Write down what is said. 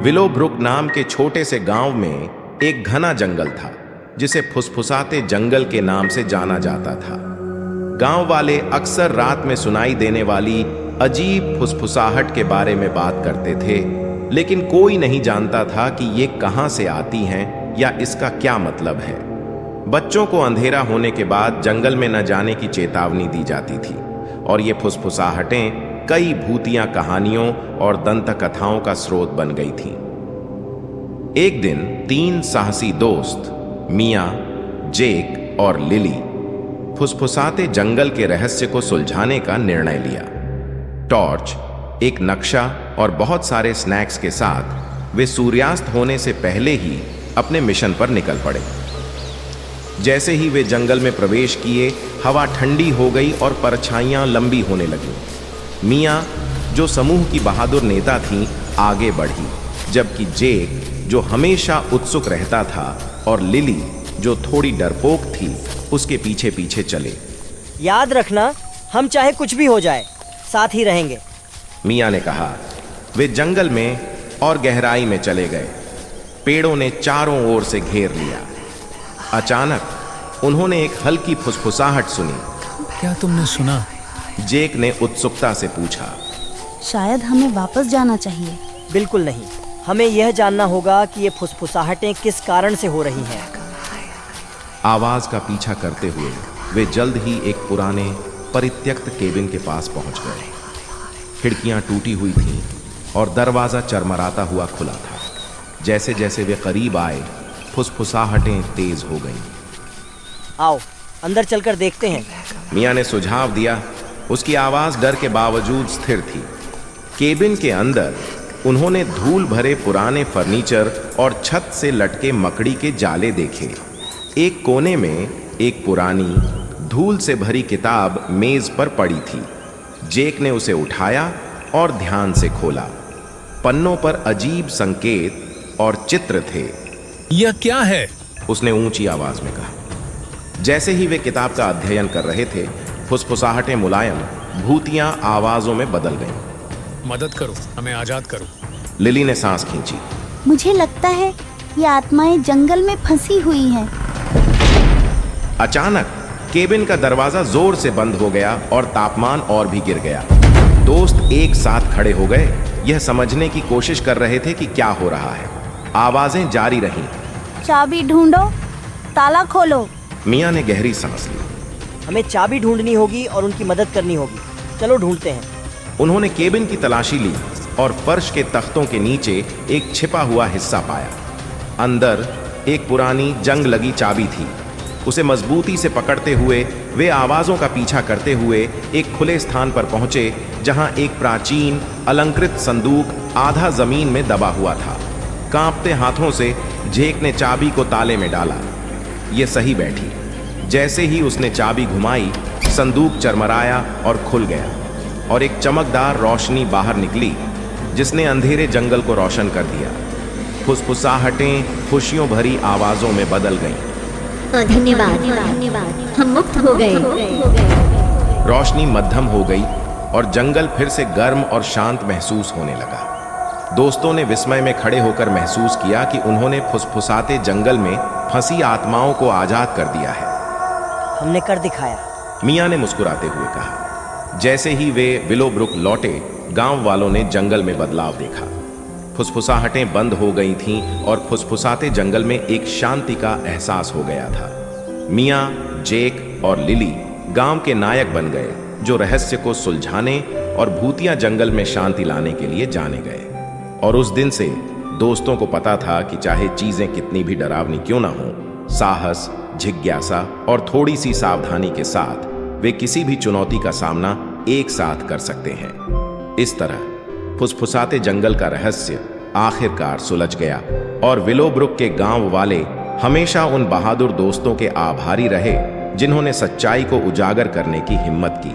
Willow book नाम के छोटे से गांव में एक घना जंगल था जिसे फुसफुसाते जंगल के नाम से जाना जाता था। गांव वाले अक्सर रात में सुनाई देने वाली अजीब फुसफुसाहट के बारे में बात करते थे, लेकिन कोई नहीं जानता था कि ये कहां से आती हैं या इसका क्या मतलब है। बच्चों को अंधेरा होने के बाद जंगल में न जाने की चेतावनी दी जाती थी और ये फुसफुसाहटें कई भूतिया कहानियों और दंत कथाओं का स्रोत बन गई थीं। एक दिन 3 साहसी दोस्त मियां, जेक और लिली फुसफुसाते जंगल के रहस्य को सुलझाने का निर्णय लिया। टॉर्च, एक नक्शा और बहुत सारे स्नैक्स के साथ वे सूर्यास्त होने से पहले ही अपने मिशन पर निकल पड़े। जैसे ही वे जंगल में प्रवेश किए, हवा ठंडी हो गई और परछाइयां लंबी होने लगीं। मियां, जो समूह की बहादुर नेता थीं, आगे बढ़ी, जबकि जेक, जो हमेशा उत्सुक रहता था, और लिली, जो थोड़ी डरपोक थी, उसके पीछे पीछे चले। याद रखना, हम चाहे कुछ भी हो जाए, साथ ही रहेंगे, मियां ने कहा। वे जंगल में और गहराई में चले गए। पेड़ों ने चारों ओर से घेर लिया। अचानक उन्होंने एक हल्की फुसफुसाहट सुनी। क्या तुमने सुना? जेक ने उत्सुकता से पूछा। शायद हमें वापस जाना चाहिए। बिल्कुल नहीं, हमें यह जानना होगा कि ये फुसफुसाहटें किस कारण से हो रही हैं। आवाज का पीछा करते हुए वे जल्द ही एक पुराने परित्यक्त केबिन के पास पहुंच गए। खिड़कियां टूटी हुई थीं और दरवाजा चरमराता हुआ खुला था। जैसे जैसे वे करीब आए, फुसफुसाहटें तेज हो गईं। आओ, अंदर चलकर देखते हैं, मियां ने सुझाव दिया। उसकी आवाज डर के बावजूद स्थिर थी। केबिन के अंदर उन्होंने धूल भरे पुराने फर्नीचर और छत से लटके मकड़ी के जाले देखे। एक कोने में एक पुरानी धूल से भरी किताब मेज पर पड़ी थी। जेक ने उसे उठाया और ध्यान से खोला। पन्नों पर अजीब संकेत और चित्र थे। यह क्या है? उसने ऊंची आवाज में कहा। जैसे ही वे किताब का अध्ययन कर रहे थे, फुसफुसाहटें मुलायम भूतियां आवाजों में बदल गईं। मदद करो, हमें आजाद करो। लिली ने सांस खींची। मुझे लगता है ये आत्माएं जंगल में फंसी हुई हैं। अचानक केबिन का दरवाजा जोर से बंद हो गया और तापमान और भी गिर गया। दोस्त एक साथ खड़े हो गए, यह समझने की कोशिश कर रहे थे कि क्या हो रहा है। आवाजें जारी रहीं। चाबी ढूंढो, ताला खोलो। मियां ने गहरी सांस ली। हमें चाबी ढूंढनी होगी और उनकी मदद करनी होगी। चलो ढूंढते हैं। उन्होंने केबिन की तलाशी ली और फर्श के तख्तों के नीचे एक छिपा हुआ हिस्सा पाया। अंदर एक पुरानी जंग लगी चाबी थी। उसे मजबूती से पकड़ते हुए वे आवाजों का पीछा करते हुए एक खुले स्थान पर पहुंचे, जहां एक प्राचीन अलंकृत संदूक आधा जमीन में दबा हुआ था। कांपते हाथों से जेक ने चाबी को ताले में डाला। ये सही बैठी। जैसे ही उसने चाबी घुमाई, संदूक चरमराया और खुल गया और एक चमकदार रोशनी बाहर निकली, जिसने अंधेरे जंगल को रोशन कर दिया। फुसफुसाहटें खुशियों भरी आवाजों में बदल गईं। धन्यवाद, हम मुक्त हो गए। रोशनी मध्यम हो गई और जंगल फिर से गर्म और शांत महसूस होने लगा। दोस्तों ने विस्मय में खड़े होकर महसूस किया कि उन्होंने फुसफुसाते जंगल में फंसी आत्माओं को आजाद कर दिया है। हमने कर दिखाया, मियां ने मुस्कुराते हुए कहा। जैसे ही वे विलो ब्रुक लौटे, गांव वालों ने जंगल में बदलाव देखा। फुसफुसाहटें बंद हो गई थीं और फुसफुसाते जंगल में एक शांति का एहसास हो गया था। मियां, जेक और लिली गांव के नायक बन गए, जो रहस्य को सुलझाने और भूतिया जंगल में शांति लाने के लिए जाने गए। और उस दिन से दोस्तों को पता था कि चाहे चीजें कितनी भी डरावनी क्यों ना हो, साहस, जिज्ञासा और थोड़ी सी सावधानी के साथ वे किसी भी चुनौती का सामना एक साथ कर सकते हैं। इस तरह फुसफुसाते जंगल का रहस्य आखिरकार सुलझ गया और विलो ब्रुक के गांव वाले हमेशा उन बहादुर दोस्तों के आभारी रहे, जिन्होंने सच्चाई को उजागर करने की हिम्मत की।